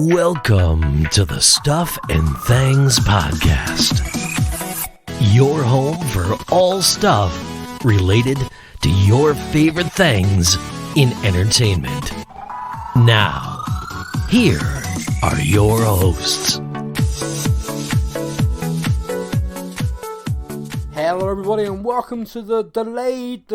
Welcome to the Stuff and Things Podcast. Your home for all stuff related to your favorite things in entertainment. Now, here are your hosts. Hello everybody and welcome to the delayed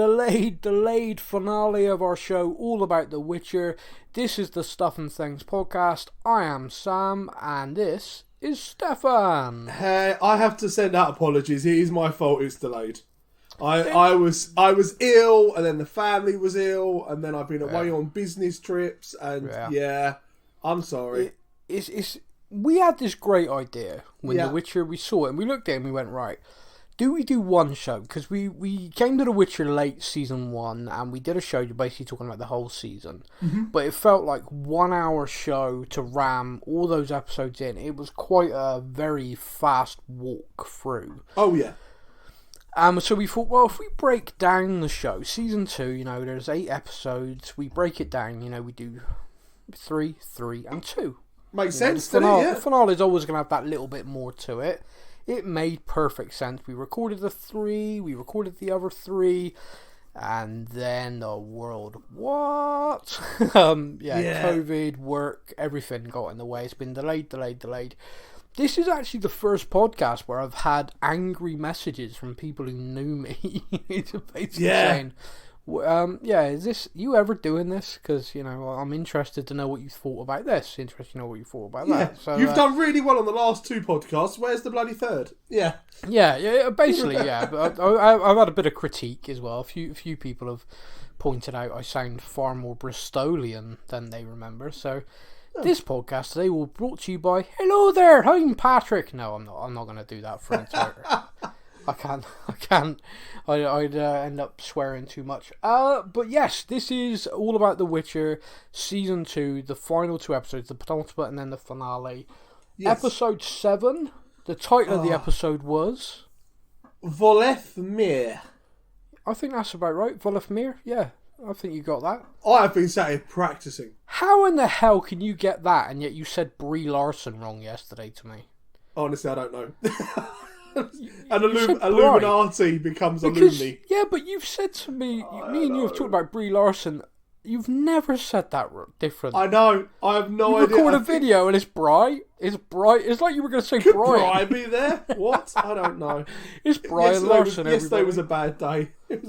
finale of our show all about The Witcher. This is the Stuff and Things Podcast. I am Sam and this is Stefan. Hey, I have to send out apologies. It is my fault it's delayed. I was ill, and then the family was ill, and then I've been away on business trips, and I'm sorry. We had this great idea when The Witcher, we saw it and we looked at it and we went, right, do we do one show? Because we came to The Witcher late season 1 and we did a show basically talking about the whole season. Mm-hmm. But it felt like 1 hour show to ram all those episodes in. It was quite a very fast walk through. Oh, yeah. So we thought, well, if we break down the show, season 2, there's 8 episodes. We break it down, we do 3, and 2. Makes sense, doesn't it? Yeah. The finale is always going to have that little bit more to it. It made perfect sense. We recorded the 3, we recorded the other 3, and then the world, COVID, work, everything got in the way. It's been delayed. This is actually the first podcast where I've had angry messages from people who knew me. It's basically saying, is this, you ever doing this? Because, I'm interested to know what you thought about this. Interested to know what you thought about that. So, you've done really well on the last 2 podcasts. Where's the bloody third? Yeah, basically, yeah. But I've had a bit of critique as well. A few people have pointed out I sound far more Bristolian than they remember. So this podcast today will be brought to you by, hello there, I'm Patrick. No, I'm not going to do that for an entire... I can't. I'd end up swearing too much. But yes, this is all about The Witcher, Season 2, the final 2 episodes, the penultimate and then the finale. Yes. Episode 7, the title of the episode was... Volethmir. I think that's about right, Volethmir, yeah. I think you got that. I have been sat here practising. How in the hell can you get that and yet you said Brie Larson wrong yesterday to me? Honestly, I don't know. Illuminati becomes Illumini. Yeah, but you've said to me, me and you have talked about Brie Larson. You've never said that different. I know. I have no idea. You record a video and it's bright. It's bright. It's like you were going to say Could Brian. Brian be there? What? I don't know. It's Brian Larson. Yesterday was a bad day. It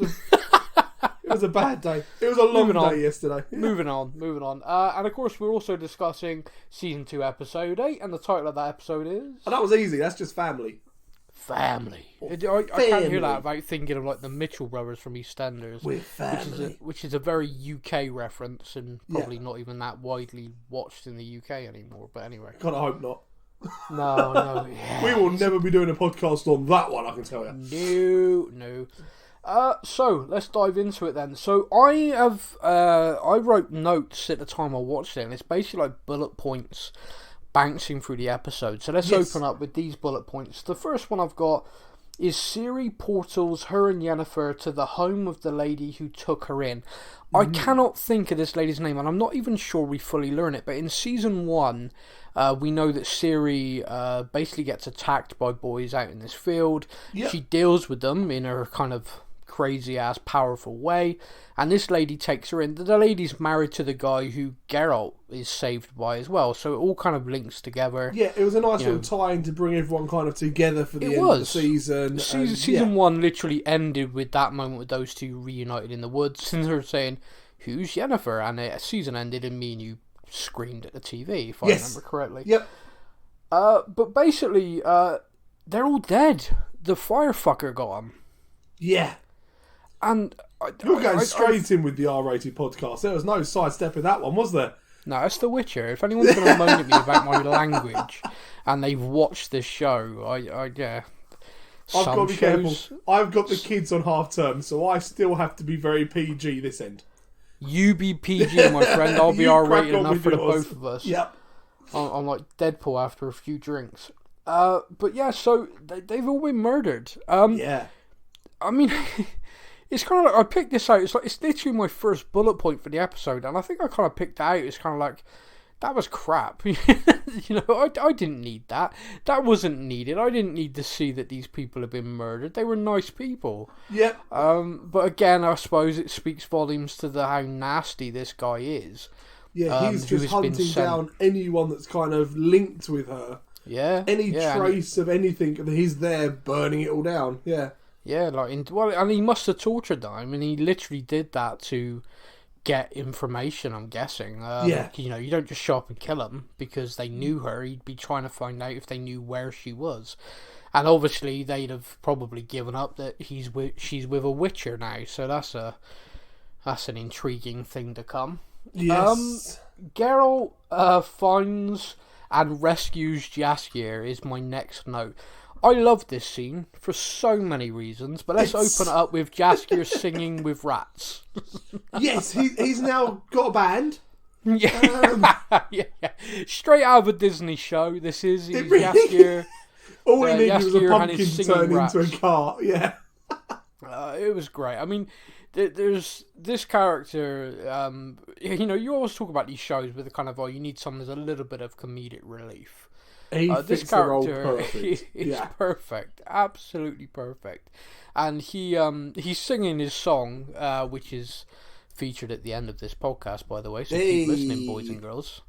was a bad day. It was a long day yesterday. Yeah. Moving on. And of course, we're also discussing Season 2, Episode 8, and the title of that episode is... And that was easy. That's just family. Family. I can't hear that without thinking of like the Mitchell brothers from EastEnders. With family. Which is a very UK reference and probably not even that widely watched in the UK anymore. But anyway. God, I hope not. No. Yeah. We will never be doing a podcast on that one, I can tell you. No. So let's dive into it then. So I wrote notes at the time I watched it, and it's basically like bullet points bouncing through the episode. So let's open up with these bullet points. The first one I've got is Ciri portals her and Yennefer to the home of the lady who took her in. I cannot think of this lady's name, and I'm not even sure we fully learn it, but in Season 1, we know that Ciri basically gets attacked by boys out in this field. Yep. She deals with them in her kind of crazy ass powerful way, and this lady takes her in. The lady's married to the guy who Geralt is saved by as well, so it all kind of links together. Yeah, it was a nice little tie-in to bring everyone kind of together for the end of the season. Season 1 literally ended with that moment with those two reunited in the woods, and they're saying, who's Yennefer? And the season ended and me and you screamed at the TV, if I remember correctly. Yep. But basically, they're all dead. The firefucker got them. Yeah. And you're going straight in with the R-rated podcast. There was no sidestepping that one, was there? No, it's The Witcher. If anyone's going to moan at me about my language and they've watched this show, I've got to be careful. I've got the kids on half term, so I still have to be very PG this end. You be PG, my friend. I'll be R-rated enough for the both of us. Yep. I'm like Deadpool after a few drinks. But yeah, so they've all been murdered. Yeah. I mean... It's kind of like, I picked this out, it's literally my first bullet point for the episode, and I think I kind of picked it out, it's kind of like, that was crap. I didn't need that. That wasn't needed. I didn't need to see that these people have been murdered. They were nice people. Yeah. But again, I suppose it speaks volumes to how nasty this guy is. Yeah, he's just hunting down anyone that's kind of linked with her. Yeah. Any trace of anything, and he's there burning it all down. Yeah. Yeah, and he must have tortured them, and he literally did that to get information, I'm guessing. You don't just show up and kill them because they knew her. He'd be trying to find out if they knew where she was. And obviously they'd have probably given up that she's with a Witcher now, so that's an intriguing thing to come. Yes. Geralt finds and rescues Jaskier is my next note. I love this scene for so many reasons, but let's open it up with Jaskier singing with rats. Yes, he's now got a band. Yeah. Yeah. Straight out of a Disney show. This is Jaskier. All he needed was a pumpkin to turn rats. into a cart. Yeah. It was great. I mean, there's this character. You always talk about these shows with the kind of, you need someone who's a little bit of comedic relief. This character is perfect, absolutely perfect, and he's singing his song, which is featured at the end of this podcast, by the way. So keep listening, boys and girls,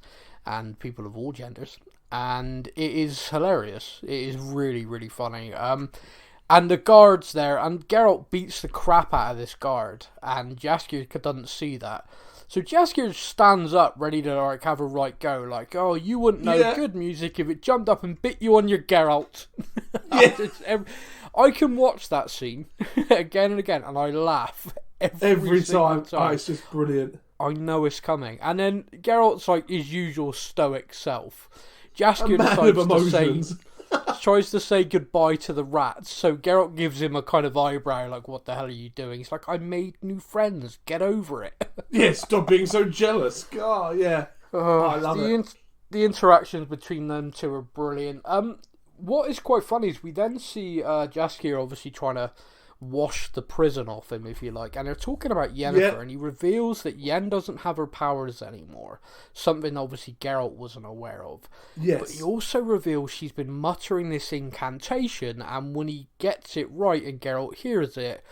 and people of all genders. And it is hilarious. It is really, really funny. And the guard's there, and Geralt beats the crap out of this guard, and Jaskier doesn't see that. So Jaskier stands up, ready to have a right go. Like, oh, you wouldn't know good music if it jumped up and bit you on your Geralt. Yeah. I can watch that scene again and again, and I laugh every time. Oh, it's just brilliant. I know it's coming. And then Geralt's like his usual stoic self. Jaskier tries to say goodbye to the rats, so Geralt gives him a kind of eyebrow, like, what the hell are you doing? He's like, I made new friends, get over it. Yeah, stop being so jealous. Oh, yeah. I love it. The interactions between them two are brilliant. What is quite funny is we then see Jaskier obviously trying to wash the prison off him, if you like, and they're talking about Yennefer, and he reveals that Yen doesn't have her powers anymore, something obviously Geralt wasn't aware of. Yes. But he also reveals she's been muttering this incantation, and when he gets it right and Geralt hears it,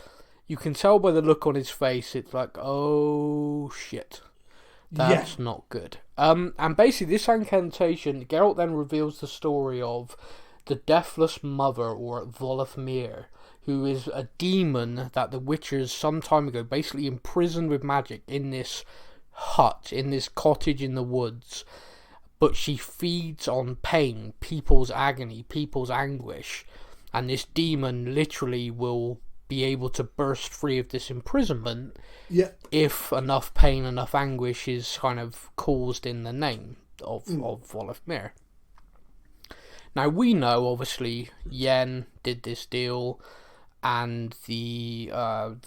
you can tell by the look on his face, it's like, oh shit, that's not good. And basically this incantation, Geralt then reveals the story of the Deathless Mother, or Volafmir, who is a demon that the Witchers some time ago basically imprisoned with magic in this hut, in this cottage in the woods. But she feeds on pain, people's agony, people's anguish. And this demon literally will be able to burst free of this imprisonment if enough pain, enough anguish is kind of caused in the name of Volafmir. Now we know, obviously, Yen did this deal, and the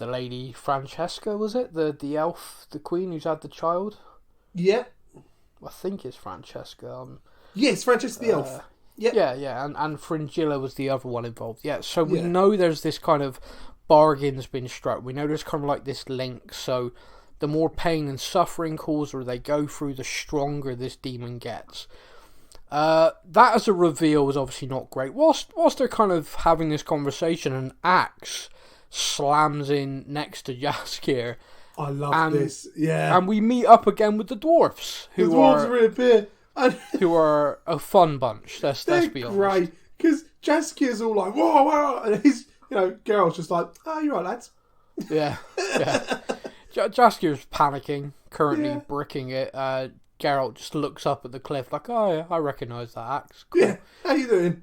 lady Francesca, was it? The elf, the queen who's had the child? Yeah. I think it's Francesca. Yes, Francesca the elf. Yeah, and Fringilla was the other one involved. Yeah, so we know there's this kind of bargain's been struck. We know there's kind of like this link, so the more pain and suffering caused or they go through, the stronger this demon gets. That as a reveal was obviously not great. Whilst they're kind of having this conversation, an axe slams in next to Jaskier. I love this, yeah. And we meet up again with the dwarfs. The dwarfs reappear. Who are a fun bunch, let's be honest. They're great, because Jaskier's all like, whoa, whoa, and he's, Geralt's just like, oh, you're right, lads. Yeah. Jaskier's panicking, currently bricking it. Geralt just looks up at the cliff like, oh yeah, I recognise that axe. Cool. Yeah, how you doing?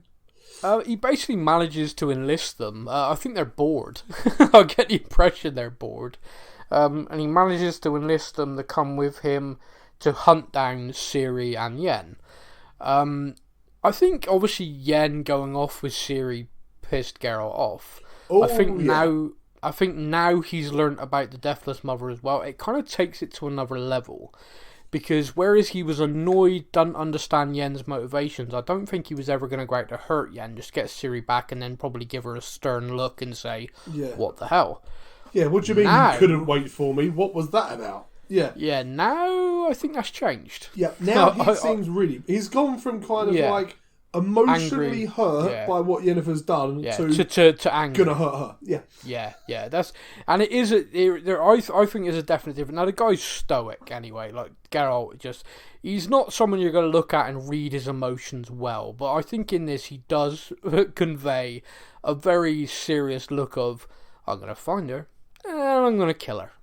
He basically manages to enlist them. I think they're bored. I get the impression they're bored. And he manages to enlist them to come with him to hunt down Ciri and Yen. I think obviously Yen going off with Ciri pissed Geralt off. I think now he's learnt about the Deathless Mother as well. It kind of takes it to another level. Because whereas he was annoyed, doesn't understand Yen's motivations, I don't think he was ever going to go out to hurt Yen, just get Ciri back and then probably give her a stern look and say, what the hell? Yeah, what do you mean you couldn't wait for me? What was that about? Yeah. Yeah, now I think that's changed. Yeah, now he seems really... He's gone from kind of like emotionally angry, hurt by what Yennefer's done to angry. Gonna hurt her. Yeah. Yeah. That's... And it is... I think it's a definite difference. Now, the guy's stoic anyway. Like, Geralt He's not someone you're going to look at and read his emotions well. But I think in this, he does convey a very serious look of, I'm going to find her and I'm going to kill her.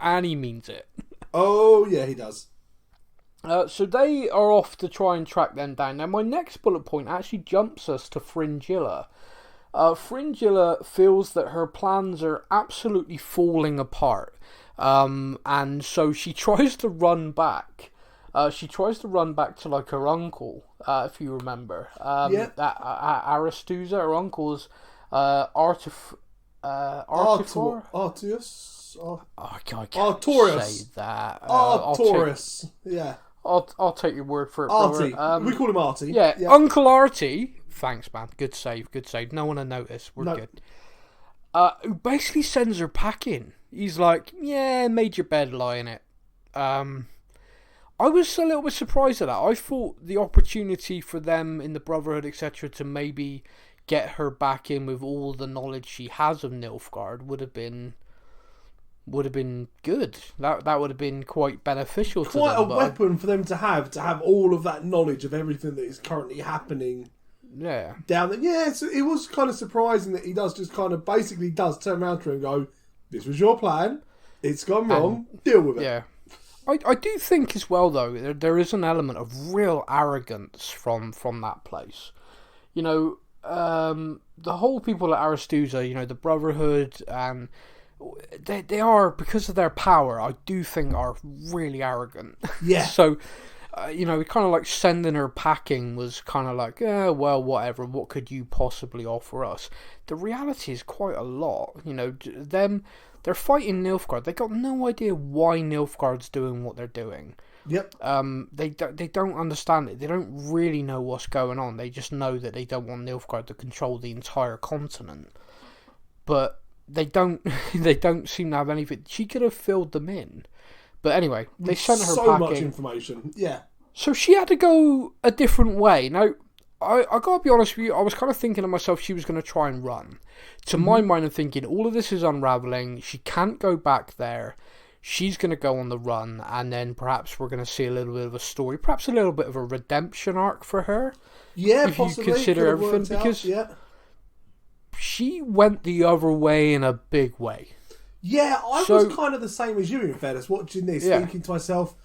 And he means it. Oh, yeah, he does. So they are off to try and track them down. Now, my next bullet point actually jumps us to Fringilla. Fringilla feels that her plans are absolutely falling apart. And so she tries to run back. She tries to run back to, like, her uncle, if you remember. Aristuza, her uncle's Artifice. Artius? I can't Artorius. say that. Artorius. Yeah. I'll take your word for it, Artie. brother. We call him Artie. Yeah, Uncle Artie. Thanks, man. Good save. No one will notice. We're good. Who basically sends her packing. He's like, yeah, made your bed, lie in it. I was a little bit surprised at that. I thought the opportunity for them in the Brotherhood, etc., to maybe get her back in with all the knowledge she has of Nilfgaard would have been good. That would have been quite beneficial to them. Quite a weapon for them to have all of that knowledge of everything that is currently happening. Yeah. Down there. Yeah, so it was kind of surprising that he does just kind of basically does turn around to her and go, this was your plan, it's gone wrong, deal with it. Yeah. I do think as well, though, there is an element of real arrogance from that place. You know, the whole people at Aristuza, you know, the Brotherhood, and they are, because of their power, I do think are really arrogant. Yeah. So, you know, kind of like sending her packing was kind of like, well, whatever, what could you possibly offer us? The reality is quite a lot. You know, they're fighting Nilfgaard. They got no idea why Nilfgaard's doing what they're doing. Yep. They don't understand it. They don't really know what's going on. They just know that they don't want Nilfgaard to control the entire continent. But they don't seem to have anything. She could have filled them in. But anyway, they sent her so packing. much information. Yeah. So she had to go a different way. Now, I gotta be honest with you, I was kind of thinking to myself she was going to try and run. To my mind, I'm thinking all of this is unravelling. She can't go back there. She's going to go on the run, and then perhaps we're going to see a little bit of a story, perhaps a little bit of a redemption arc for her. Yeah, if possibly. you consider everything, because she went the other way in a big way. Yeah, I was kind of the same as you, in fairness, watching this, thinking to myself,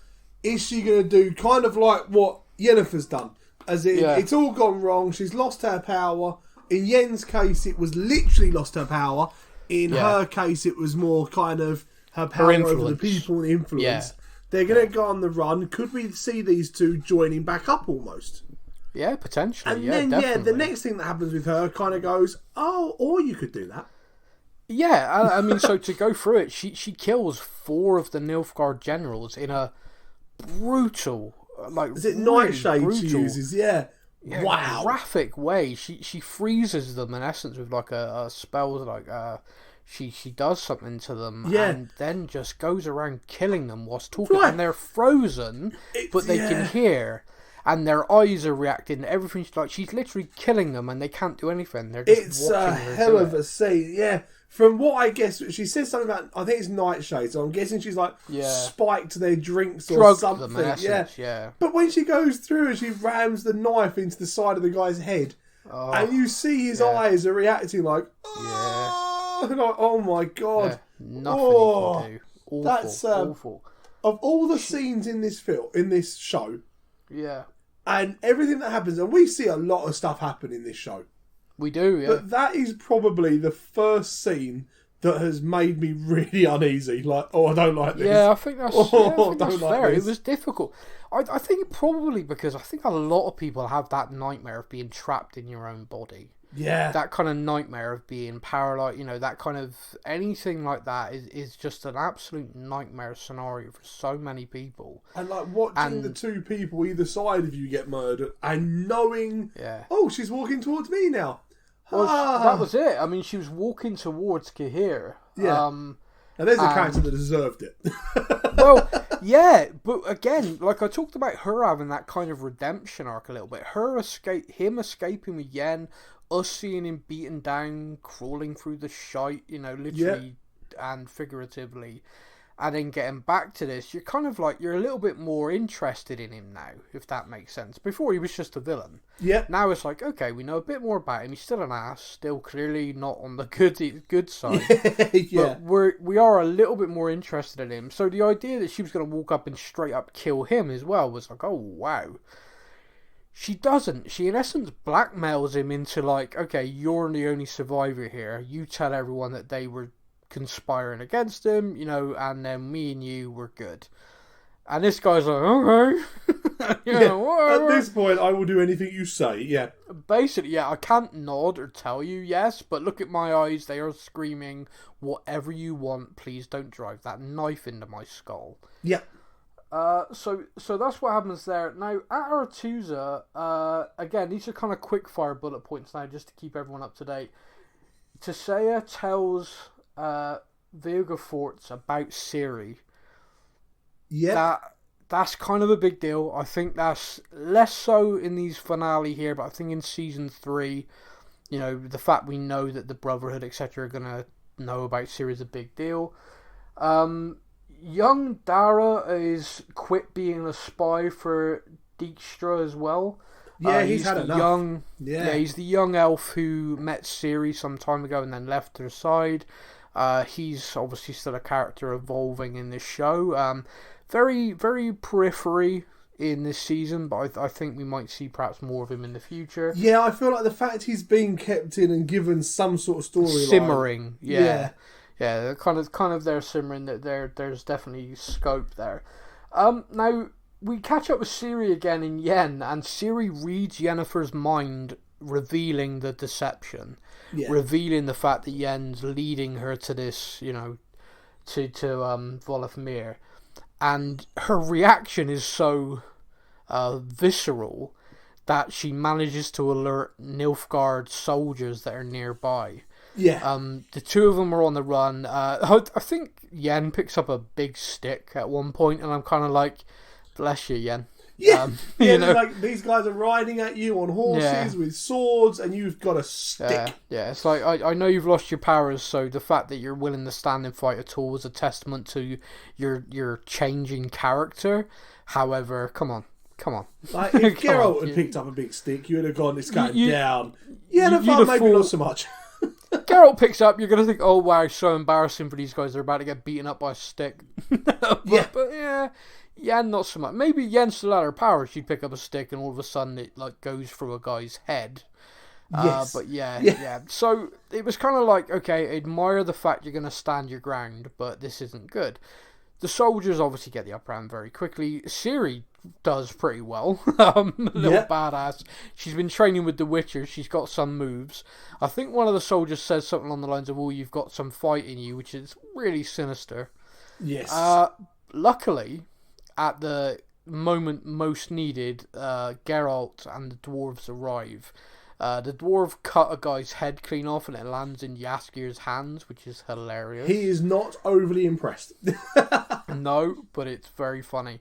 is she going to do kind of like what Yennefer's done? As in, it's all gone wrong, she's lost her power. In Yen's case, it was literally lost her power. In her case, it was more kind of her power over the people and the influence. Yeah. They're going to go on the run. Could we see these two joining back up almost? Yeah, potentially. And then, definitely. The next thing that happens with her kind of goes, oh, or you could do that. Yeah, I mean, so to go through it, she kills 4 of the Nilfgaard generals in a brutal, like, is it really nightshade she uses? Yeah. Wow. Graphic way. She freezes them in essence with like a spell, like she does something to them, and then just goes around killing them whilst talking, and they're frozen, but they can hear. And their eyes are reacting to everything. She's literally killing them, and they can't do anything. They're just watching her. It's a hell of a scene, yeah. From what I guess, she says something about, I think it's nightshade, so I'm guessing she's like spiked their drinks or drugged something. Them in essence, yeah. But when she goes through and she rams the knife into the side of the guy's head, and you see his eyes are reacting like, oh my god, nothing you can do. Awful, that's awful. Of all the scenes in this show, yeah, and everything that happens, and we see a lot of stuff happen in this show. We do, yeah. But that is probably the first scene that has made me really uneasy. Like, I don't like this. Yeah, I think that's, that's fair. It was difficult. I think probably because I think a lot of people have that nightmare of being trapped in your own body. Yeah. That kind of nightmare of being paralyzed, that kind of anything like that is just an absolute nightmare scenario for so many people. And like watching the two people either side of you get murdered and knowing, she's walking towards me now. Well, that was it. I mean, she was walking towards Cahir. Yeah. And there's a character that deserved it. Well, yeah, but again, like I talked about her having that kind of redemption arc a little bit. Him escaping with Yen, us seeing him beaten down, crawling through the shite, literally and figuratively, and then getting back to this, you're kind of like, you're a little bit more interested in him now, if that makes sense. Before, he was just a villain. Yeah. Now it's like, okay, we know a bit more about him. He's still an ass, still clearly not on the good side. Yeah. But we are a little bit more interested in him. So the idea that she was going to walk up and straight up kill him as well was like, oh, wow. She doesn't. She, in essence, blackmails him into like, okay, you're the only survivor here. You tell everyone that they were conspiring against him, and then me and you were good. And this guy's like, okay. At this point, I will do anything you say, yeah. Basically, yeah, I can't nod or tell you yes, but look at my eyes, they are screaming, whatever you want, please don't drive that knife into my skull. Yeah. So that's what happens there. Now, at Aretusa, again, these are kind of quick fire bullet points now, just to keep everyone up to date. Tisea tells Vilgefortz about Ciri. Yeah. That's kind of a big deal. I think that's less so in these finale here, but I think in season 3, the fact we know that the Brotherhood, etc., are going to know about Ciri is a big deal. Young Dara is quit being a spy for Dijkstra as well. Yeah, he's had enough. He's the young elf who met Ciri some time ago and then left her side. He's obviously still a character evolving in this show. Very, very periphery in this season, but I think we might see perhaps more of him in the future. Yeah, I feel like the fact he's being kept in and given some sort of storyline. Simmering, yeah. Yeah, kind of they're simmering, that there's definitely scope there. Now, we catch up with Ciri again in Yen, and Ciri reads Yennefer's mind, revealing the deception. Yeah. Revealing the fact that Yen's leading her to this, to Volethmir. And her reaction is so visceral that she manages to alert Nilfgaard soldiers that are nearby. Yeah. The two of them are on the run. I think Yen picks up a big stick at one point, and I'm kind of like, bless you, Yen. Yeah, like these guys are riding at you on horses with swords, and you've got a stick. Yeah, it's like, I know you've lost your powers, so the fact that you're willing to stand and fight at all is a testament to your changing character. However, come on. Like, if Geralt had picked up a big stick, you would have gone, it's going down. Yeah, maybe not so much. Geralt picks up, you're going to think, oh wow, so embarrassing for these guys, they're about to get beaten up by a stick. But yeah, Yen not so much. Maybe Yen still had her power, she'd pick up a stick and all of a sudden it like goes through a guy's head. Yes. But yeah. So it was kind of like, okay, admire the fact you're going to stand your ground, but this isn't good. The soldiers obviously get the upper hand very quickly. Ciri does pretty well. Little badass. She's been training with the Witcher. She's got some moves. I think one of the soldiers says something along the lines of, "Oh, you've got some fight in you," which is really sinister. Yes. Luckily, at the moment most needed, Geralt and the dwarves arrive. The dwarf cut a guy's head clean off and it lands in Jaskir's hands, which is hilarious. He is not overly impressed. No, but it's very funny.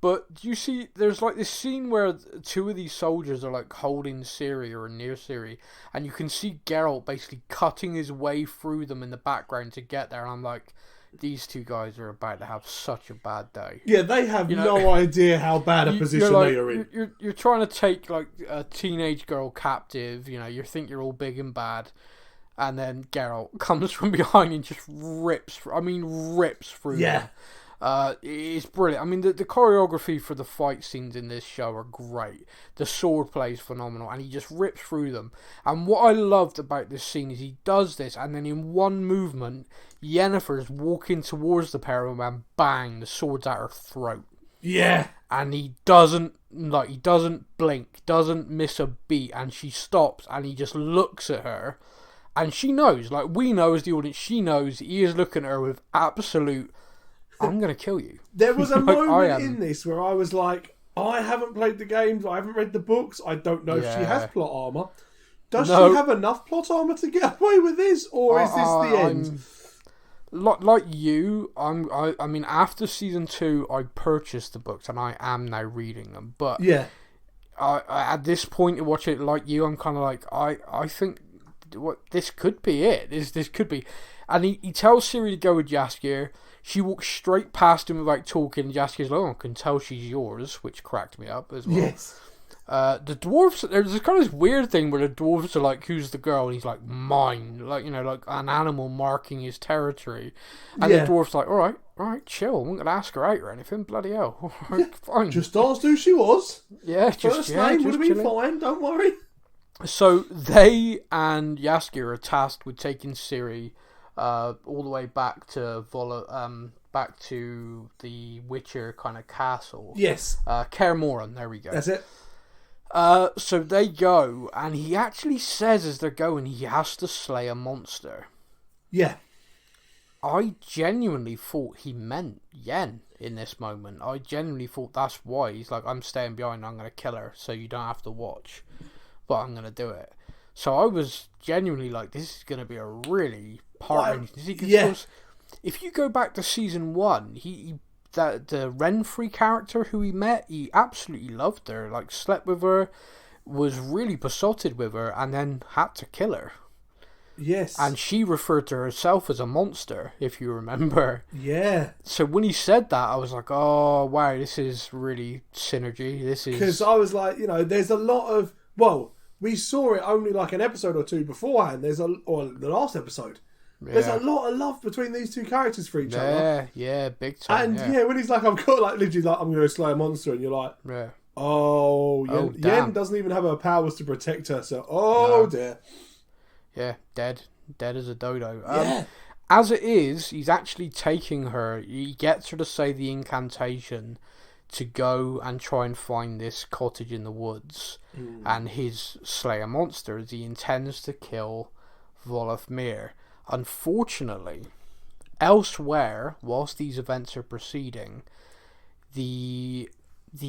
But you see, there's like this scene where two of these soldiers are like holding Ciri or near Ciri, and you can see Geralt basically cutting his way through them in the background to get there, and I'm like, these two guys are about to have such a bad day. Yeah, they have no idea how bad a position they are in. You're trying to take like a teenage girl captive, you think you're all big and bad, and then Geralt comes from behind and just rips through them. It's brilliant. I mean, the choreography for the fight scenes in this show are great. The sword play is phenomenal, and he just rips through them. And what I loved about this scene is he does this, and then in one movement, Yennefer's walking towards the pair of them, and bang, the sword's at her throat. Yeah. And he doesn't blink, doesn't miss a beat, and she stops, and he just looks at her, and she knows, like we know as the audience, she knows he is looking at her with absolute, I'm going to kill you. There was a moment in this where I was like, I haven't played the games, I haven't read the books, I don't know if she has plot armor. Does she have enough plot armor to get away with this, or is this the end? like you, I mean, after season 2, I purchased the books and I am now reading them. But yeah, I at this point to watch it, like you, I'm kind of like, I think this could be it. This could be, and he tells Ciri to go with Jaskier. She walks straight past him without talking. And Jaskier's like, "Oh, I can tell she's yours," which cracked me up as well. Yes. The dwarves, there's kind of this weird thing where the dwarves are like, "Who's the girl?" And he's like, "Mine," like, you know, like an animal marking his territory. And the dwarves are like, all right, chill. I'm not gonna ask her out or anything. Bloody hell, all right, fine. Just asked who she was. Yeah, First name would have been fine. Don't worry. So they and Jaskier are tasked with taking Ciri all the way back to back to the Witcher kind of castle. Yes. Kaer Morhen, there we go. That's it. So they go, and he actually says as they're going, he has to slay a monster. Yeah. I genuinely thought he meant Yen in this moment. I genuinely thought that's why. He's like, I'm staying behind, I'm going to kill her, so you don't have to watch. But I'm going to do it. So I was genuinely like, this is going to be a really heart-wrenching. Yeah. If you go back to season 1, the Renfrey character who he met, he absolutely loved her, like slept with her, was really besotted with her, and then had to kill her. Yes. And she referred to herself as a monster, if you remember. Yeah. So when he said that, I was like, oh, wow, this is really synergy. This is... Because I was like, you know, there's a lot of... Well, we saw it only like an episode or two beforehand. Or the last episode. Yeah. There's a lot of love between these two characters for each other. Yeah, big time. And when he's like, I've got like literally like, I'm going to slay a monster, and you're like, Yen doesn't even have her powers to protect her, so dear. Yeah, dead as a dodo. As it is, he's actually taking her. He gets her to say the incantation to go and try and find this cottage in the woods, and his slay a monster as he intends to kill Volofmir. Unfortunately, elsewhere, whilst these events are proceeding, the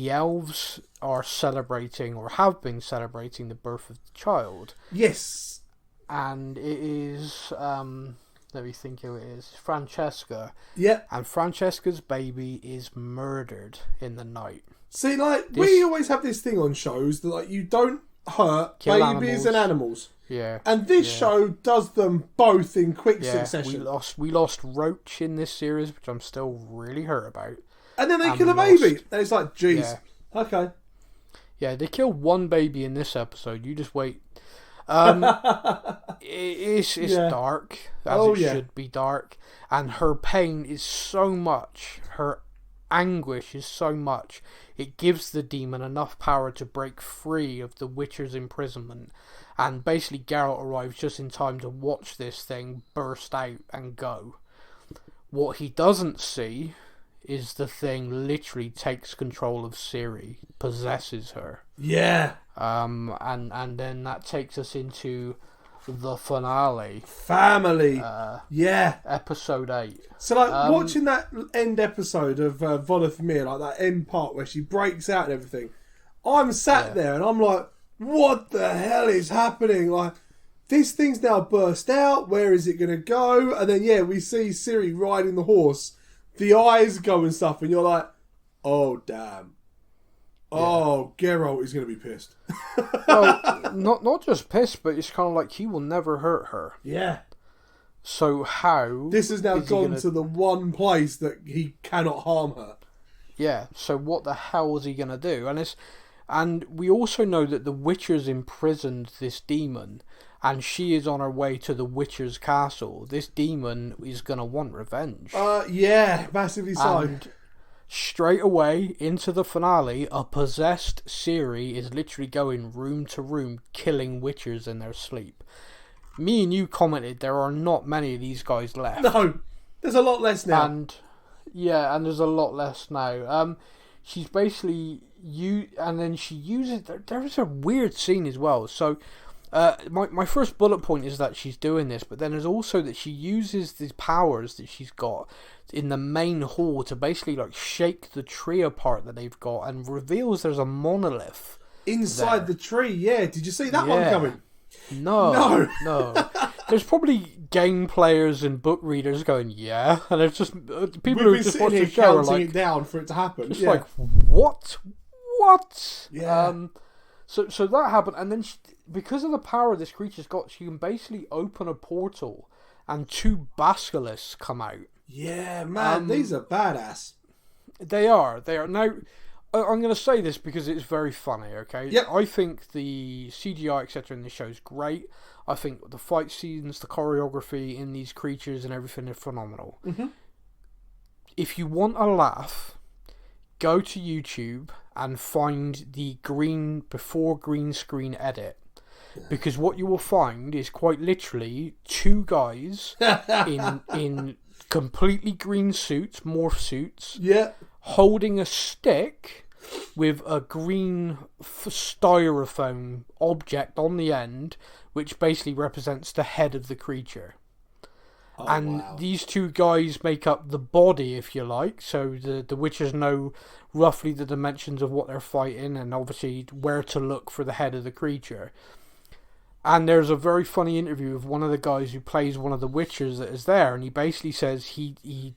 elves are celebrating, or have been celebrating, the birth of the child. Yes. And it is, let me think who it is, Francesca. Yeah. And Francesca's baby is murdered in the night. See, like, we always have this thing on shows that, like, you don't hurt babies and animals. Yeah. And this show does them both in quick succession. We lost Roach in this series, which I'm still really hurt about. And then they kill a baby. And it's like, geez. Yeah. Okay. Yeah, they kill one baby in this episode. You just wait. It's dark, as it should be dark. And her pain is so much. Her anguish is so much. It gives the demon enough power to break free of the Witcher's imprisonment. And basically Geralt arrives just in time to watch this thing burst out and go. What he doesn't see is the thing literally takes control of Ciri, possesses her. Yeah. And then that takes us into the finale. Family. Episode 8. So, like, watching that end episode of Volofmir, like that end part where she breaks out and everything, I'm sat there and I'm like, what the hell is happening? Like, this thing's now burst out. Where is it going to go? And then, we see Ciri riding the horse. The eyes go and stuff, and you're like, oh, damn. Oh, Geralt is going to be pissed. Well, not just pissed, but it's kind of like he will never hurt her. Yeah. So how... This has now gone to the one place that he cannot harm her. Yeah, so what the hell is he going to do? And we also know that the Witcher's imprisoned this demon, and she is on her way to the Witcher's castle. This demon is going to want revenge. Massively so. And straight away into the finale, a possessed Ciri is literally going room to room, killing Witchers in their sleep. Me and you commented there are not many of these guys left. No, there's a lot less now. And there's a lot less now. She's basically and then she uses. There's a weird scene as well. So, my first bullet point is that she's doing this, but then there's also that she uses these powers that she's got in the main hall to basically like shake the tree apart that they've got, and reveals there's a monolith inside the tree. Yeah, did you see that one coming? No. there's probably game players and book readers going, yeah, and there's just people who just watch the show are like, it down for it to happen. Just like, what? Yeah. So that happened, and then because of the power this creature's got, she can basically open a portal, and 2 basilisks come out. Yeah, man, these are badass. They are. Now, I'm going to say this because it's very funny, okay? Yep. I think the CGI, etc. in this show is great. I think the fight scenes, the choreography in these creatures and everything are phenomenal. Mm-hmm. If you want a laugh, go to YouTube and find the before green screen edit. Because what you will find is quite literally 2 guys in completely green suits, morph suits, holding a stick with a green styrofoam object on the end, which basically represents the head of the creature. These 2 guys make up the body, if you like, so the Witchers know roughly the dimensions of what they're fighting and obviously where to look for the head of the creature. And there's a very funny interview of one of the guys who plays one of the Witchers that is there, and he basically says he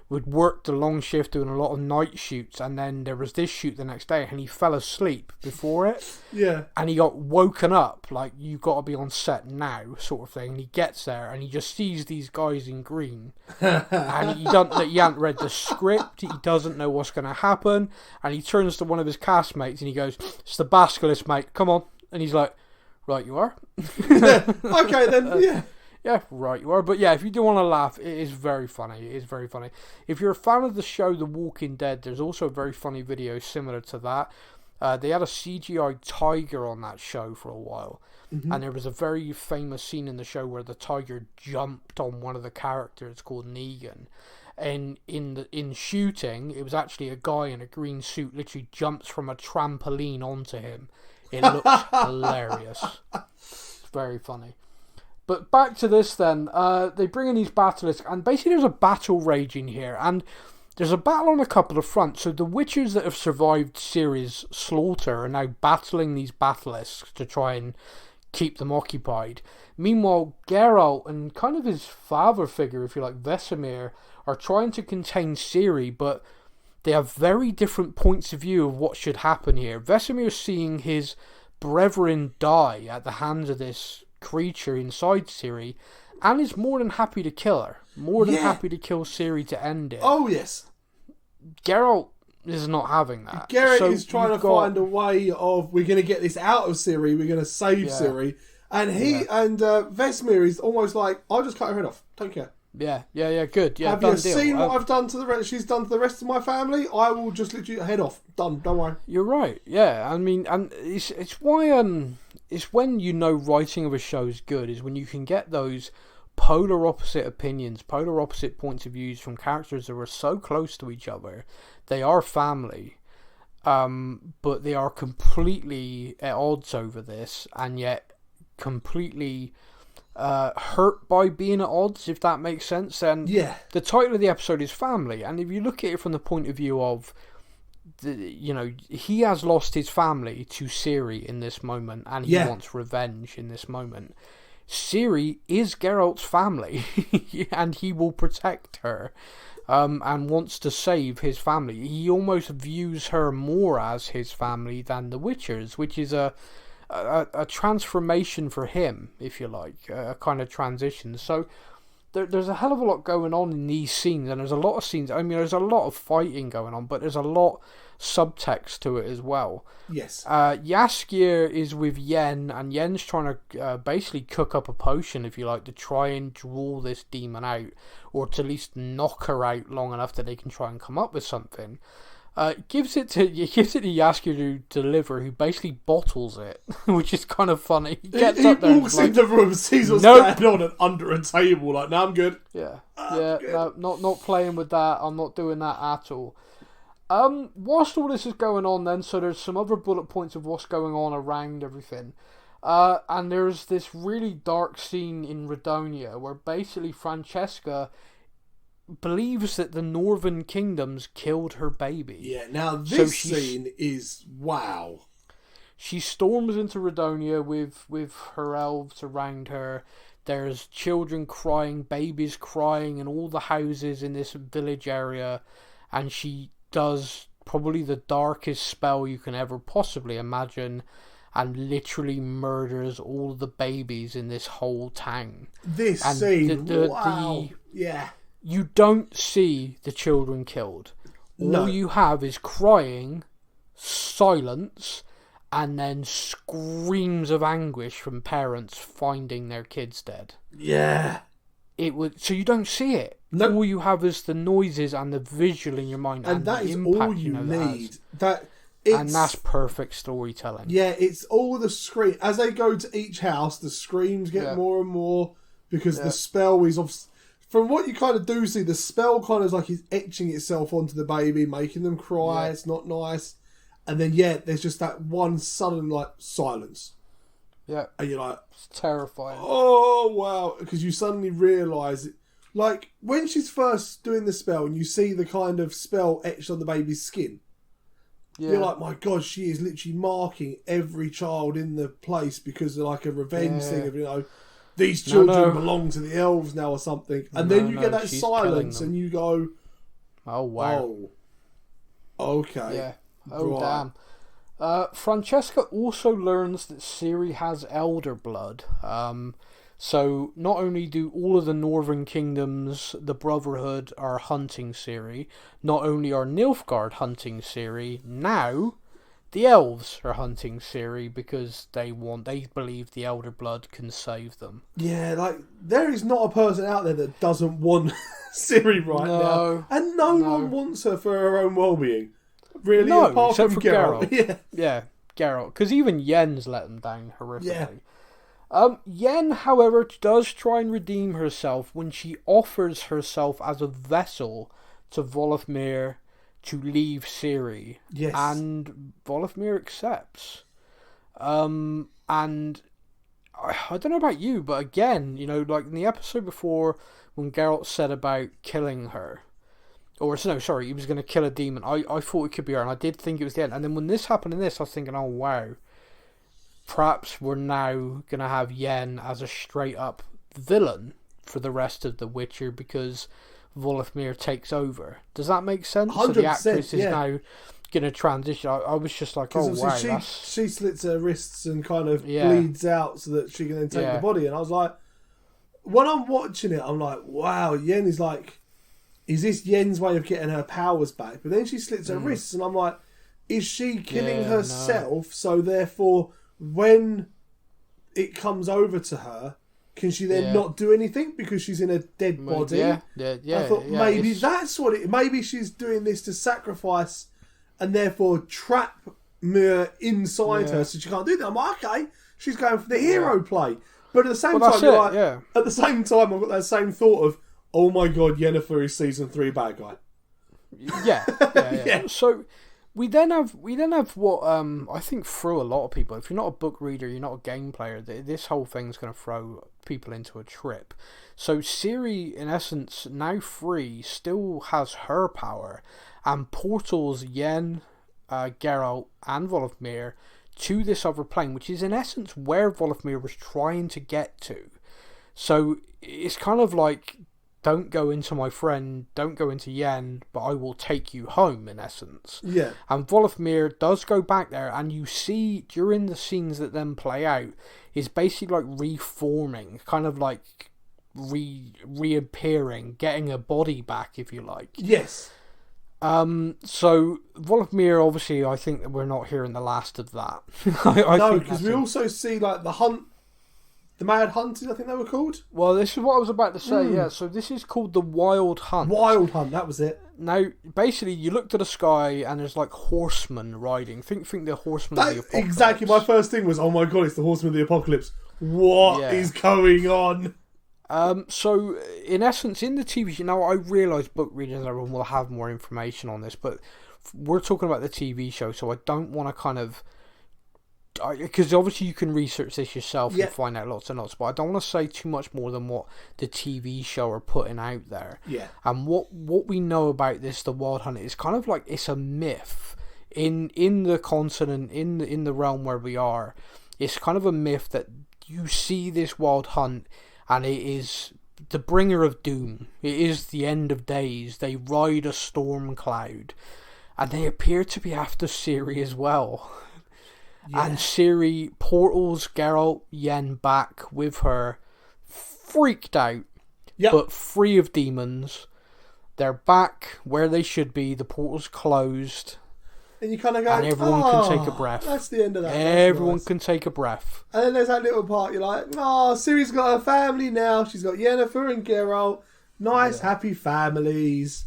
would work the long shift doing a lot of night shoots, and then there was this shoot the next day, and he fell asleep before it. Yeah. And he got woken up, like, you've got to be on set now, sort of thing. And he gets there, and he just sees these guys in green. And he hadn't read the script, he doesn't know what's going to happen, and he turns to one of his castmates, and he goes, "It's the Basilisk, mate, come on." And he's like, "Right, you are." Okay, then, yeah. Yeah, right, you are. But yeah, if you do want to laugh, it is very funny. It is very funny. If you're a fan of the show The Walking Dead, there's also a very funny video similar to that. They had a CGI tiger on that show for a while. Mm-hmm. And there was a very famous scene in the show where the tiger jumped on one of the characters called Negan. And in shooting, it was actually a guy in a green suit literally jumps from a trampoline onto him. It looks hilarious. It's very funny. But back to this then, they bring in these basilisks, and basically there's a battle raging here, and there's a battle on a couple of fronts. So the Witchers that have survived Ciri's slaughter are now battling these basilisks to try and keep them occupied. Meanwhile, Geralt and kind of his father figure, if you like, Vesemir, are trying to contain Ciri, but they have very different points of view of what should happen here. Vesemir seeing his brethren die at the hands of this creature inside Ciri, and is more than happy to kill her. More than happy to kill Ciri to end it. Oh, yes. Geralt is not having that. Geralt is trying to find a way of, we're going to get this out of Ciri, we're going to save Ciri. And Vesemir is almost like, I'll just cut her head off. Don't care. Yeah, good. Yeah, have you seen what I've done to the rest? She's done to the rest of my family. I will just literally head off. Done. Don't worry. You're right. Yeah, I mean, and it's why it's when you know writing of a show is good is when you can get those polar opposite opinions, polar opposite points of views from characters that are so close to each other. They are family, but they are completely at odds over this, and yet completely hurt by being at odds, if that makes sense. And the title of the episode is Family, and if you look at it from the point of view of he has lost his family to Ciri in this moment, and he wants revenge in this moment. Ciri is Geralt's family, and he will protect her, and wants to save his family. He almost views her more as his family than the Witchers, which is a transformation for him, if you like, a kind of transition. So there's a hell of a lot going on in these scenes, and there's a lot of scenes. I mean, there's a lot of fighting going on, but there's a lot subtext to it as well. Yes. Jaskier is with Yen, and Yen's trying to basically cook up a potion, if you like, to try and draw this demon out, or to at least knock her out long enough that they can try and come up with something. Gives it to Jaskier to deliver, who basically bottles it, which is kind of funny. He gets up there, walks in the room, sees what's going on, and under a table, like, "No, I'm good." Yeah, no, not playing with that. I'm not doing that at all. Whilst all this is going on, then, so there's some other bullet points of what's going on around everything. And there's this really dark scene in Redonia where basically Francesca believes that the Northern Kingdoms killed her baby. Yeah, now this scene is wow. She storms into Redonia with her elves around her. there's children crying, babies crying in all the houses in this village area, and she does probably the darkest spell you can ever possibly imagine, and literally murders all the babies in this whole town. This and scene, wow. Yeah. You don't see the children killed. All you have is crying, silence, and then screams of anguish from parents finding their kids dead. Yeah. So you don't see it. Nope. All you have is the noises and the visual in your mind, and that the is impact, all you need. And that's perfect storytelling. Yeah, it's all the scream. As they go to each house, the screams get more and more because the spell is from what you kind of do see, the spell kind of is etching itself onto the baby, making them cry. It's not nice. And then, there's just that one sudden, silence. Yeah. And you're like... It's terrifying. Oh, wow. Because you suddenly realise... when she's first doing the spell and you see the kind of spell etched on the baby's skin, you're like, my God, she is literally marking every child in the place because of, a revenge thing of, these children belong to the elves now or something. And then you get that silence and you go... Oh, wow. Oh, okay. Yeah. Oh, damn. Francesca also learns that Ciri has elder blood. So not only do all of the Northern Kingdoms, the Brotherhood, are hunting Ciri, not only are Nilfgaard hunting Ciri, now the elves are hunting Ciri because they believe the elder blood can save them. Yeah, there is not a person out there that doesn't want Ciri now. And no one wants her for her own well-being. Really, apart except from for Geralt. Yeah, Geralt. Because even Yen's let them down horrifically. Yen, however, does try and redeem herself when she offers herself as a vessel to Volofmir to leave Ciri. Yes. And Volofmir accepts. And I don't know about you, but again, in the episode before when Geralt said about killing her, he was going to kill a demon. I thought it could be her, and I did think it was the end. And then when this happened in this, I was thinking, oh wow, perhaps we're now going to have Yen as a straight up villain for the rest of The Witcher because Volofmir takes over. Does that make sense? 100%, so the actress is now going to transition. I was just like, oh wow. She slits her wrists and kind of bleeds out so that she can then take the body. And I was like, when I'm watching it, I'm like, wow, Yen is is this Yen's way of getting her powers back? But then she slits her wrists and I'm like, is she killing herself? So therefore, when it comes over to her, can she then not do anything because she's in a dead body? I thought maybe that's what it... Maybe she's doing this to sacrifice and therefore trap Myr inside her so she can't do that. I'm like, okay, she's going for the hero play. But at the same time, at the same time, I've got that same thought of, oh my God, Yennefer is season 3 bad guy. Yeah. So we then have what I think threw a lot of people. If you're not a book reader, you're not a game player, this whole thing's going to throw people into a trip. So Ciri, in essence, now free, still has her power and portals Yen, Geralt, and Volofmir to this other plane, which is in essence where Volofmir was trying to get to. So it's kind of like, don't go into my friend, don't go into Yen, but I will take you home, in essence. Yeah. And Volofmir does go back there, and you see, during the scenes that then play out, is basically reforming, kind of reappearing, getting a body back, if you like. Yes. So Volofmir, obviously, I think that we're not hearing the last of that. No, because we also see, the hunt... The Mad Hunters, I think they were called. Well, this is what I was about to say, yeah. So this is called the Wild Hunt. Wild Hunt, that was it. Now, basically, you look to the sky and there's horsemen riding. Think the horsemen of the apocalypse. Exactly, my first thing was, oh my God, it's the horsemen of the apocalypse. What is going on? So, in essence, in the TV show, I realise book readers and everyone will have more information on this, but we're talking about the TV show, so I don't want to kind of... Because obviously you can research this yourself and find out lots and lots, but I don't want to say too much more than what the TV show are putting out there. Yeah. And what we know about this, the Wild Hunt, is kind of it's a myth in the continent, in the realm where we are. It's kind of a myth that you see this Wild Hunt, and it is the bringer of doom. It is the end of days. They ride a storm cloud, and they appear to be after Ciri as well. Yeah. And Ciri portals Geralt, Yen back with her, freaked out, but free of demons. They're back where they should be. The portal's closed. And you kind of go, and everyone can take a breath. That's the end of that. Everyone can take a breath. And then there's that little part, you're like, Ciri's got her family now. She's got Yennefer and Geralt. Nice, happy families.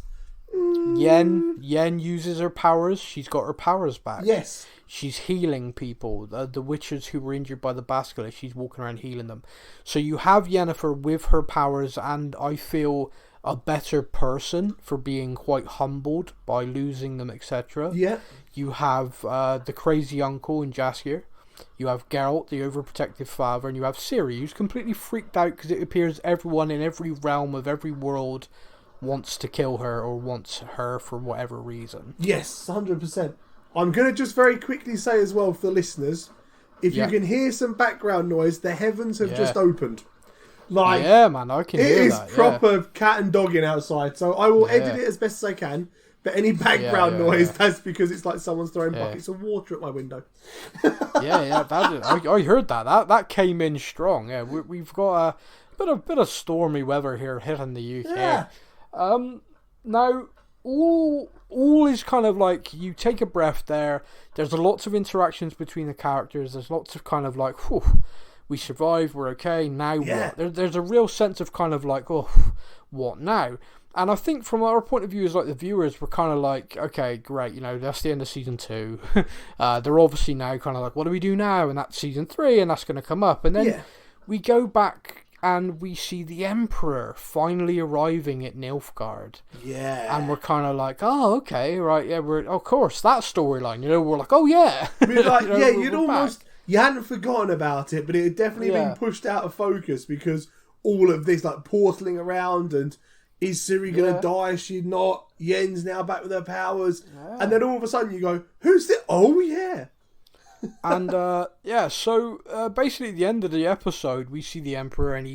Yen uses her powers. She's got her powers back. Yes. She's healing people. The witchers who were injured by the basilisk, she's walking around healing them. So you have Yennefer with her powers, and I feel a better person for being quite humbled by losing them, etc. Yeah. You have the crazy uncle in Jaskier. You have Geralt, the overprotective father, and you have Ciri, who's completely freaked out because it appears everyone in every realm of every world wants to kill her or wants her for whatever reason. Yes, 100%. I'm going to just very quickly say as well for the listeners, if you can hear some background noise, the heavens have just opened. Like, yeah, man, I can hear that. It is proper cat and dogging outside, so I will edit it as best as I can. But any background noise, that's because it's like someone's throwing buckets of water at my window. I heard that. That came in strong. Yeah, we've got a bit of stormy weather here hitting the UK. Yeah. Now, all is kind of like, you take a breath there. There's lots of interactions between the characters. There's lots of kind of like, whew, we survived, we're okay, now what? There's a real sense of kind of like, oh, what now? And I think from our point of view as like the viewers, we're kind of like, okay, great, that's the end of season 2. They're obviously now kind of like, what do we do now? And that's season 3, and that's going to come up. And then we go back and we see the Emperor finally arriving at Nilfgaard. Yeah. And we're kind of like, oh, okay, right, yeah, of course, that storyline, we're like, oh, yeah. We're like, you'd almost... Back. You hadn't forgotten about it, but it had definitely been pushed out of focus because all of this, like, portaling around and is Ciri going to die? Is she not? Yen's now back with her powers. Yeah. And then all of a sudden you go, who's this? Oh, yeah. And, so basically at the end of the episode, we see the Emperor, and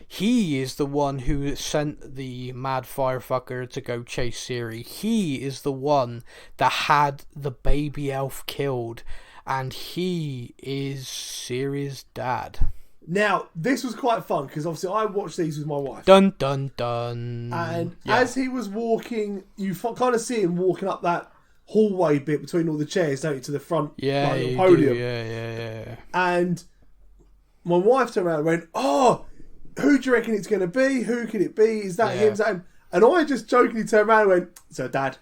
he is the one who sent the mad firefucker to go chase Ciri. He is the one that had the baby elf killed. And he is Ciri's dad. Now, this was quite fun, because obviously I watched these with my wife. Dun, dun, dun. And as he was walking, you kind of see him walking up that hallway bit between all the chairs, don't you, to the front the podium. Yeah. And my wife turned around and went, oh, who do you reckon it's going to be? Who could it be? Is that him? Is that him? And I just jokingly turned around and went, it's her dad.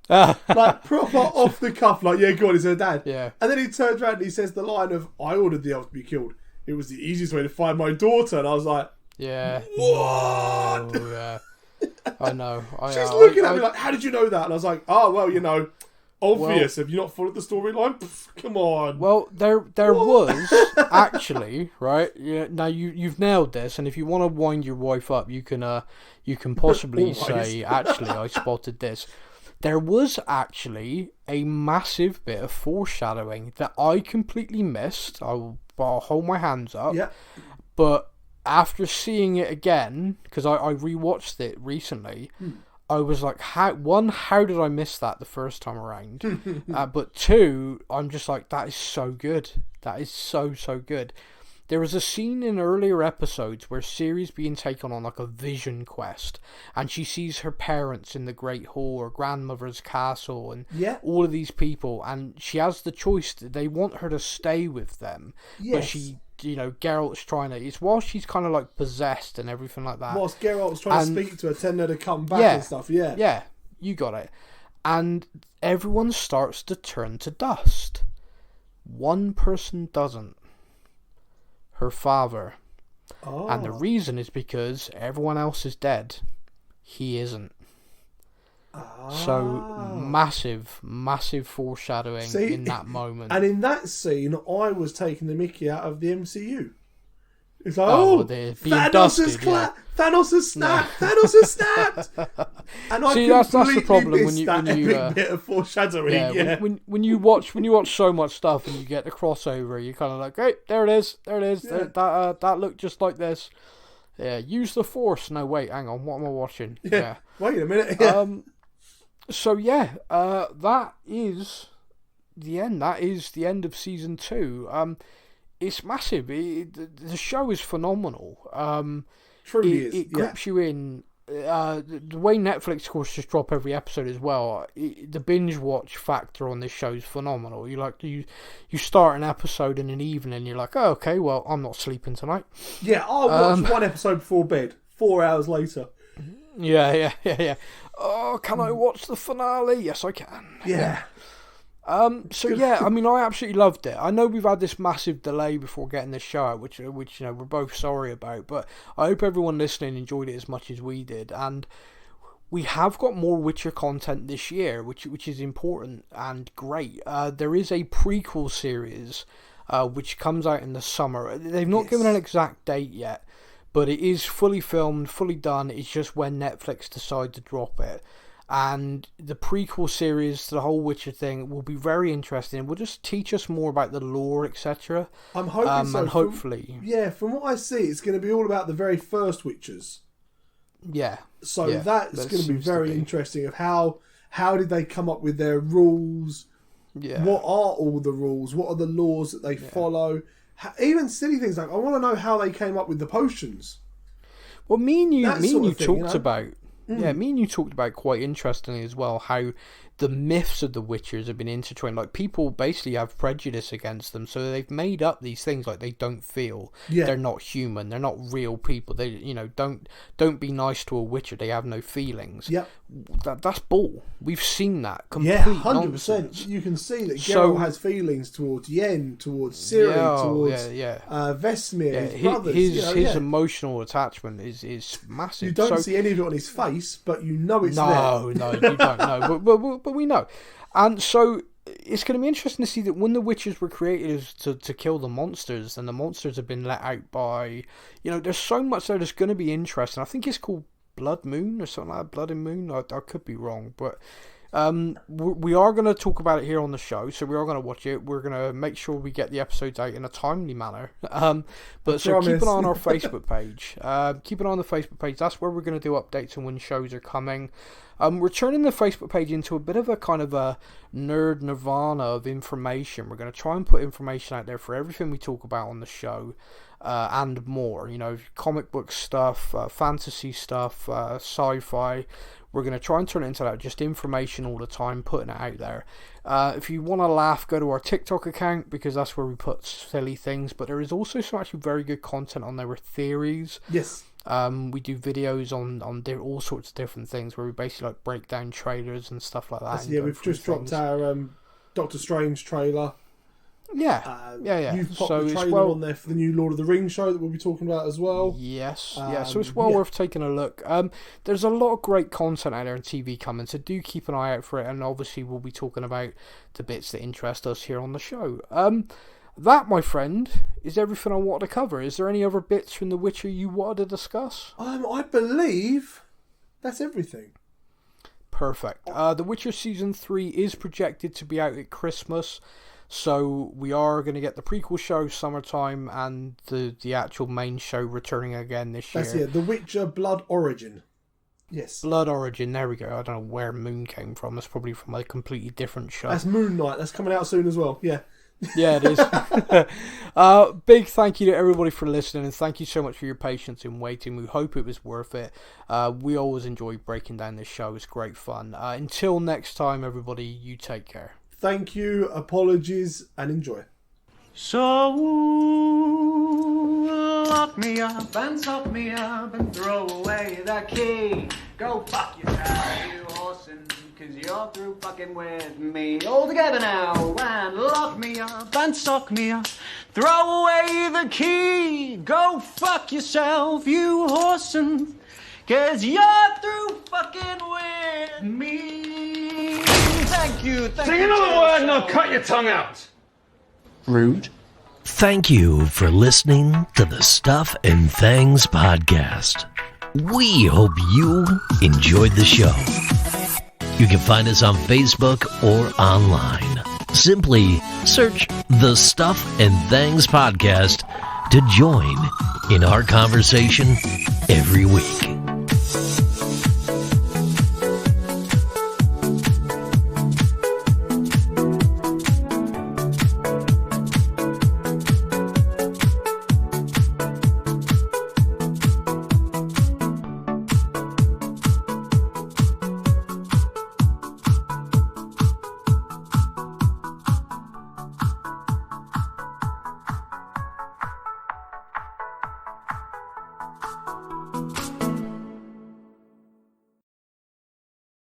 Like proper off the cuff, like, yeah, go on, it's her dad. Yeah. And then he turns around and he says the line of, I ordered the elf to be killed. It was the easiest way to find my daughter. And I was like, what? No, yeah. I know. She's looking at me like, how did you know that? And I was like, oh, well, obvious. Have you not followed the storyline? Come on. Well, there was actually, right? Yeah. Now you've nailed this, and if you want to wind your wife up, you can possibly say, actually, I spotted this. There was actually a massive bit of foreshadowing that I completely missed. I'll hold my hands up. Yeah. But after seeing it again, because I rewatched it recently, I was like, how did I miss that the first time around? But 2, I'm just like, that is so good. That is so good. There was a scene in earlier episodes where Ciri's being taken on like a vision quest, and she sees her parents in the Great Hall, her grandmother's castle, and all of these people, and she has the choice. They want her to stay with them, but she, Geralt's trying to. It's while she's kind of like possessed and everything like that. Whilst Geralt's trying to speak to her, telling her to come back and stuff. Yeah, yeah, you got it. And everyone starts to turn to dust. One person doesn't. Her father. Oh. And the reason is because everyone else is dead. He isn't. So massive foreshadowing in that moment. And in that scene, I was taking the mickey out of the MCU. It's like, Thanos has clapped. Thanos has snapped. Thanos has snapped. And I that's the problem when you bit of foreshadowing. When you watch so much stuff and you get the crossover, you're kind of like, hey, there it is. Yeah. That looked just like this. Yeah, use the Force. No, wait, hang on. What am I watching? Yeah. Wait a minute. Yeah. That is the end. That is the end of season 2. It's massive. The show is phenomenal. Truly is. It grips you in. The way Netflix, of course, just drop every episode as well. The binge watch factor on this show is phenomenal. You start an episode in an evening, and you're like, oh, okay, well, I'm not sleeping tonight. Yeah, I'll watch one episode before bed. 4 hours later. Yeah. Oh, can I watch the finale? Yes, I can. Yeah. I absolutely loved it. I know we've had this massive delay before getting this show out, which we're both sorry about, but I hope everyone listening enjoyed it as much as we did. And we have got more Witcher content this year, which is important and great. There is a prequel series which comes out in the summer. They've not given an exact date yet, but it is fully filmed, fully done. It's just when Netflix decide to drop it. And the prequel series to the whole Witcher thing will be very interesting. It will just teach us more about the lore, etc. I'm hoping so. And hopefully... From what I see, it's going to be all about the very first Witchers. Yeah. So that's going to be very interesting of how did they come up with their rules? Yeah. What are all the rules? What are the laws that they follow? Even silly things like, I want to know how they came up with the potions. Well, me and you talked about... Yeah, me and you talked about quite interestingly as well how the myths of the Witchers have been intertwined. Like, people basically have prejudice against them, so they've made up these things like they don't feel, they're not human, they're not real people. They, don't be nice to a Witcher. They have no feelings. Yep. That's bull. We've seen that. Complete 100%. Nonsense. You can see that Geralt has feelings towards Yen, towards Ciri, towards Vesemir, his brothers. His emotional attachment is massive. You don't see any of it on his face, but you know it's there. No, you don't know. But we know. And so it's going to be interesting to see that when the witches were created to kill the monsters, and the monsters have been let out by, there's so much there that's going to be interesting. I think it's called Blood Moon or something like that. Blood and Moon. I could be wrong, but we are going to talk about it here on the show, so we are going to watch it. We're going to make sure we get the episodes out in a timely manner. But so keep an eye on our Facebook page. Keep an eye on the Facebook page. That's where we're going to do updates on when shows are coming. We're turning the Facebook page into a bit of a kind of a nerd nirvana of information. We're going to try and put information out there for everything we talk about on the show. And more, comic book stuff, fantasy stuff, sci-fi. We're going to try and turn it into that, just information all the time, putting it out there. If you want to laugh, go to our TikTok account, because that's where we put silly things. But there is also some actually very good content on there with theories. Yes. We do videos on all sorts of different things where we basically break down trailers and stuff like that. We've just dropped our Doctor Strange trailer. Yeah. You've popped the trailer on there for the new Lord of the Rings show that we'll be talking about as well. Yes, so it's well worth taking a look. There's a lot of great content out there on TV coming, so do keep an eye out for it, and obviously we'll be talking about the bits that interest us here on the show. That, my friend, is everything I wanted to cover. Is there any other bits from The Witcher you wanted to discuss? I believe that's everything. Perfect. The Witcher Season 3 is projected to be out at Christmas. So we are going to get the prequel show summertime, and the actual main show returning again this year. That's it. The Witcher Blood Origin. Yes. Blood Origin. There we go. I don't know where Moon came from. That's probably from a completely different show. That's Moon Knight. That's coming out soon as well. Yeah. Yeah, it is. Big thank you to everybody for listening, and thank you so much for your patience in waiting. We hope it was worth it. We always enjoy breaking down this show. It's great fun. Until next time, everybody, you take care. Thank you, apologies, and enjoy. So lock me up and sock me up and throw away the key. Go fuck yourself, you horsin', 'cause you're through fucking with me. All together now, and lock me up and sock me up. Throw away the key. Go fuck yourself, you horsin', 'cause you're through fucking with me. Thank you. Sing another word and I'll cut your tongue out. Rude. Thank you for listening to the Stuff and Things podcast. We hope you enjoyed the show. You can find us on Facebook or online. Simply search the Stuff and Things podcast to join in our conversation every week.